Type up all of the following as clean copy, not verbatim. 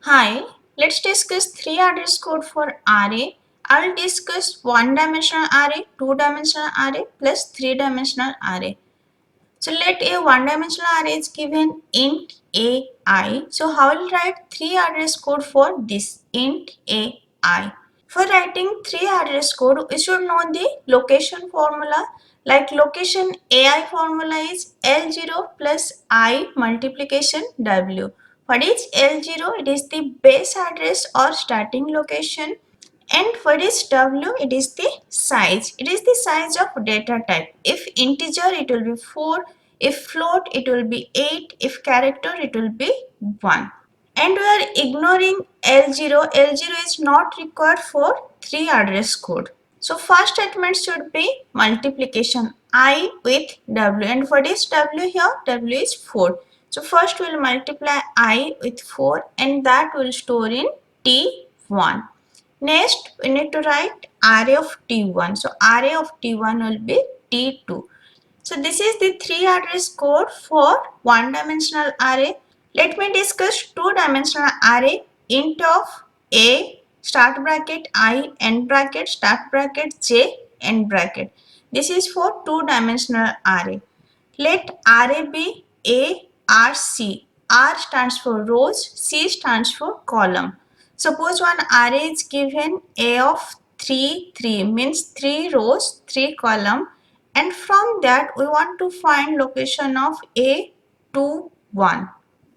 Hi, let's discuss three address code for array. I'll discuss one-dimensional array, two-dimensional array plus three-dimensional array. So let a one-dimensional array is given int ai. So how will write three address code for this int ai? For writing three address code, we should know the location formula. Like location ai formula is L0 plus I multiplication W. What is L0? It is the base address or starting location. And what is W? It is the size. It is the size of data type. If integer, it will be 4. If float, it will be 8. If character, it will be 1. And we are ignoring L0. L0 is not required for 3 address code. So first statement should be multiplication I with W. And what is W here? W is 4. So first we will multiply I with 4 and that will store in T1. Next we need to write array of T1. So array of T1 will be T2. So this is the three address code for one dimensional array. Let me discuss two dimensional array. Int of a start bracket I end bracket start bracket j end bracket. This is for two dimensional array. Let array be A R C. R stands for rows, C stands for column. Suppose one array is given A of 3 3 means 3 rows 3 column, and from that we want to find location of A 2 1.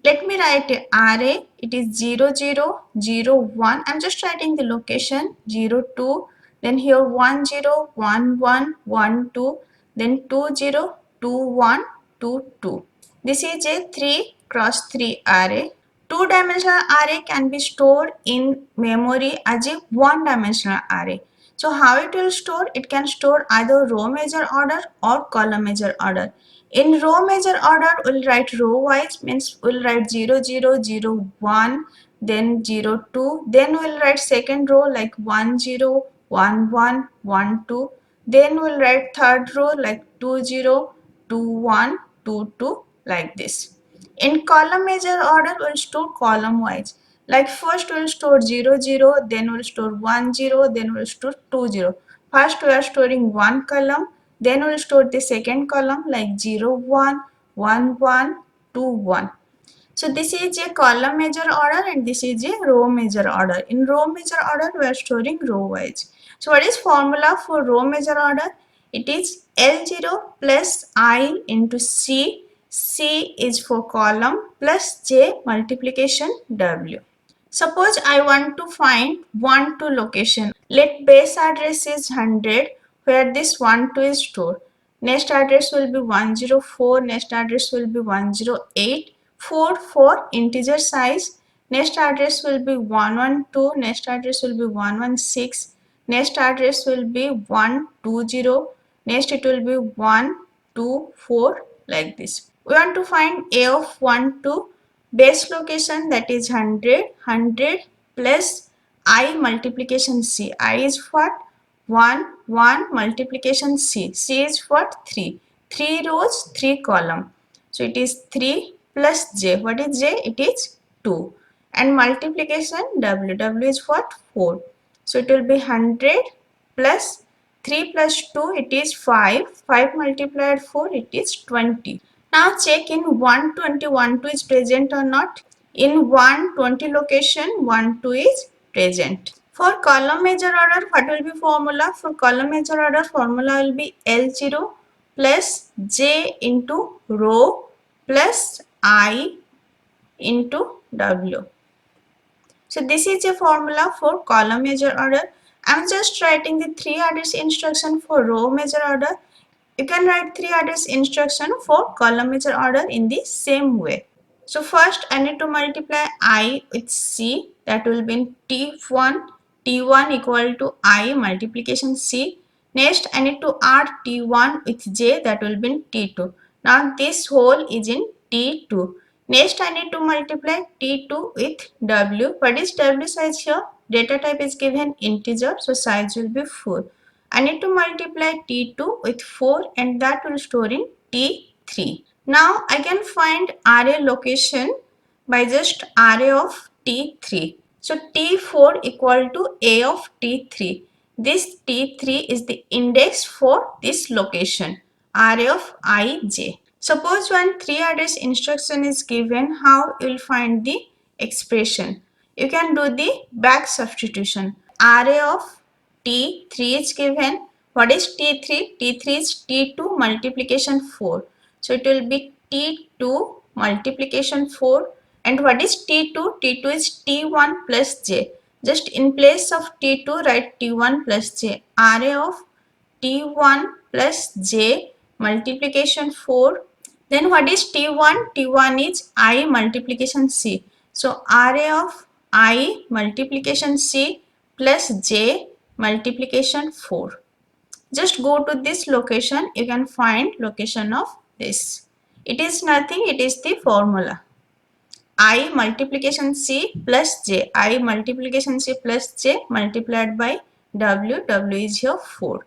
Let me write a array. It is 0 0 0 1. I'm just writing the location 0 2. Then here 1 0 1 1 1 2. Then 2 0 2 1 2 2. This is a 3 cross 3 array. Two-dimensional array can be stored in memory as a one-dimensional array. So how it will store? It can store either row measure order or column measure order. In row measure order, we'll write row wise, means we'll write 0 0 0 1, then 0 2, then we'll write second row like 1 0 1 1 1 2, then we'll write third row like 2 0 2 1 2 2, like this. In column measure order, we'll store column wise. Like first we'll store 0 0, then we'll store 1 0, then we'll store 2 0. First we are storing one column, then we'll store the second column like 0 1 1 1 2 1. So this is a column measure order and this is a row measure order. In row measure order, we are storing row wise. So what is formula for row measure order? It is L0 plus I into C. C is for column plus J multiplication W. Suppose I want to find 1 2 location. Let base address is 100 where this 1 2 is stored. Next address will be 104. Next address will be 108. 4 for integer size. Next address will be 112. Next address will be 116. Next address will be 120. Next it will be 124, like this. We want to find A of 1 2. Base location, that is 100 plus I multiplication C. I is what? 1 1 multiplication C. C is what? 3. 3 rows 3 column. So it is 3 plus J. What is J? It is 2. And multiplication W. W is what? 4. So it will be 100 plus 3 plus 2, it is 5. 5 multiplied 4, it is 20. Now check in 120, 12 is present or not. In 120 location, 12 is present. For column measure order, what will be formula? For column measure order, formula will be L0 plus J into row plus I into W. So this is a formula for column measure order. I am just writing the 3 address instruction for row measure order. You can write 3 address instruction for column measure order in the same way. So first I need to multiply I with C, that will be in T1. T1 equal to I multiplication C. Next I need to add T1 with J, that will be in T2. Now this whole is in T2. Next I need to multiply T2 with W. What is W size here? Data type is given integer, so size will be 4. I need to multiply T2 with 4 and that will store in T3. Now I can find array location by just array of T3. So T4 equal to A of T3. This T3 is the index for this location, array of ij. Suppose when 3 address instruction is given, how you will find the expression? You can do the back substitution. Array of T3 is given. What is T3? T3 is T2 multiplication 4. So it will be T2 multiplication 4. And what is T2? T2 is T1 plus J. Just in place of T2 write T1 plus J. Array of T1 plus J multiplication 4. Then what is T1? T1 is I multiplication C. So array of I multiplication C plus J multiplication 4. Just go to this location, you can find location of this. It is nothing, it is the formula. I multiplication C plus J. I multiplication C plus J multiplied by W. W is here 4.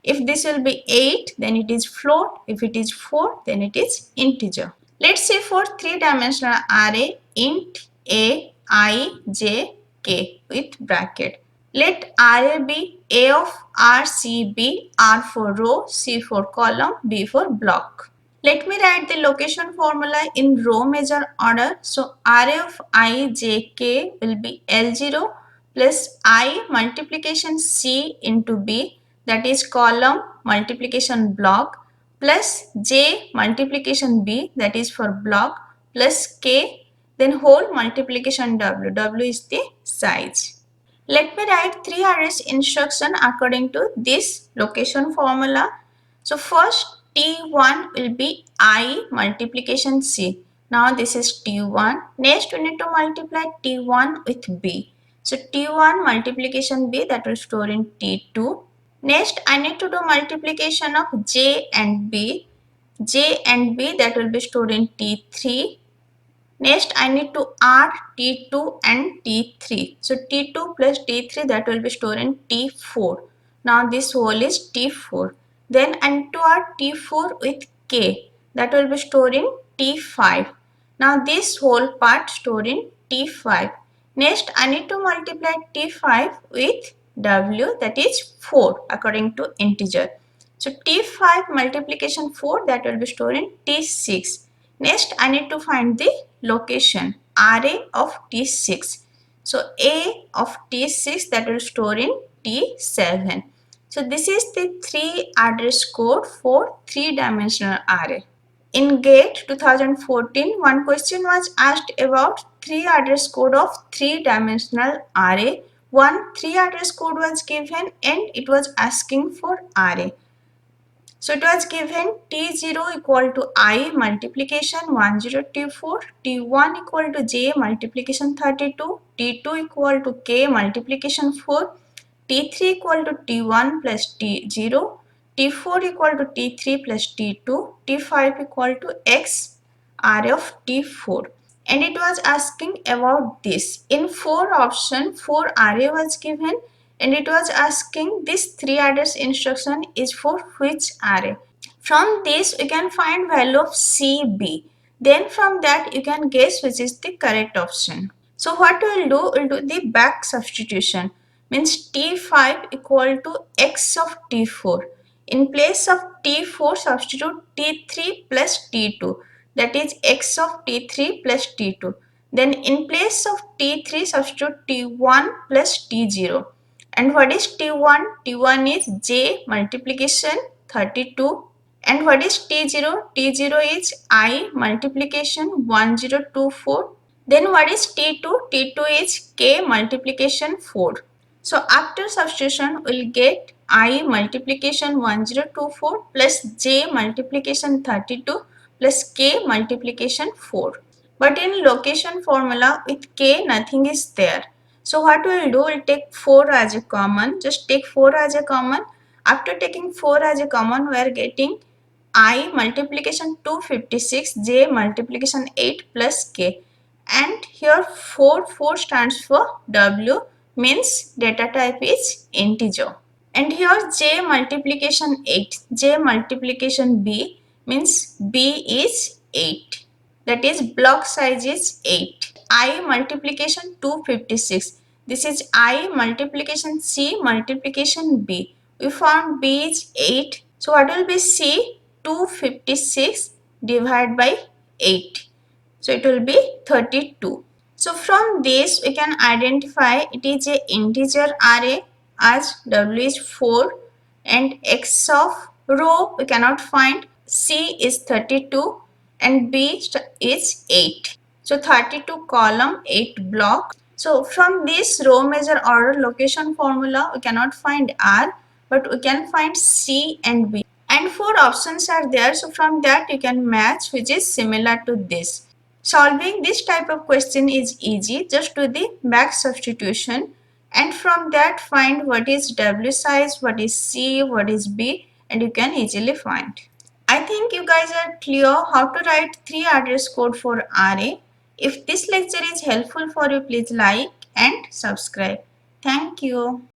If this will be 8, then it is float. If it is 4, then it is integer. Let's see for 3-dimensional array int a, I, j, k with bracket. Let array be A of R, C, B, R for row, C for column, B for block. Let me write the location formula in row measure order. So array of I, j, k will be L0 plus I multiplication C into B, that is column multiplication block, plus j multiplication B, that is for block, plus k, then whole multiplication W. W is the size. Let me write 3 arrays instruction according to this location formula. So first T1 will be I multiplication C. Now this is T1. Next we need to multiply T1 with B. So T1 multiplication B, that will store in T2. Next I need to do multiplication of J and B. J and B, that will be stored in T3. Next I need to add T2 and T3. So T2 plus T3, that will be stored in T4. Now this whole is T4. Then I need to add T4 with K, that will be stored in T5. Now this whole part stored in T5. Next I need to multiply T5 with W, that is 4 according to integer. So T5 multiplication 4, that will be stored in T6. Next I need to find the location array of T6. So A of T6, that will store in T7. So this is the 3 address code for 3-dimensional array. In GATE 2014, one question was asked about 3 address code of 3-dimensional array. One 3 address code was given and it was asking for array. So it was given T0 equal to I multiplication 10T4, T1 equal to J multiplication 32, T2 equal to K multiplication 4, T3 equal to T1 plus T0, T4 equal to T3 plus T2, T5 equal to X array of T4. And it was asking about this. In 4 option, 4 array was given. And it was asking this 3 address instruction is for which array. From this we can find value of CB. Then from that you can guess which is the correct option. So what we will do, we will do the back substitution. Means T5 equal to X of T4. In place of T4 substitute T3 plus T2. That is X of T3 plus T2. Then in place of T3 substitute T1 plus T0. And what is T1? T1 is J multiplication 32. And what is T0? T0 is I multiplication 1024. Then what is T2? T2 is K multiplication 4. So after substitution, we'll get I multiplication 1024 plus J multiplication 32 plus K multiplication 4. But in location formula with K, nothing is there. So what we will do, we'll take 4 as a common. Just take 4 as a common. After taking 4 as a common, we are getting I multiplication 256, J multiplication 8 plus K. And here 4 stands for W, means data type is integer. And here J multiplication 8, J multiplication B, means B is 8. That is block size is 8. I multiplication 256. This is I multiplication C multiplication B. We found B is 8. So what will be C? 256 divided by 8. So it will be 32. So from this we can identify it is a integer array as W is 4 and X of row we cannot find. C is 32 and B is 8. So 32 column, 8 block. So from this row measure order location formula we cannot find R, but we can find C and B. And 4 options are there, so from that you can match which is similar to this. Solving this type of question is easy. Just do the back substitution and from that find what is W size, what is C, what is B, and you can easily find. I think you guys are clear how to write 3 address code for array. If this lecture is helpful for you, please like and subscribe. Thank you.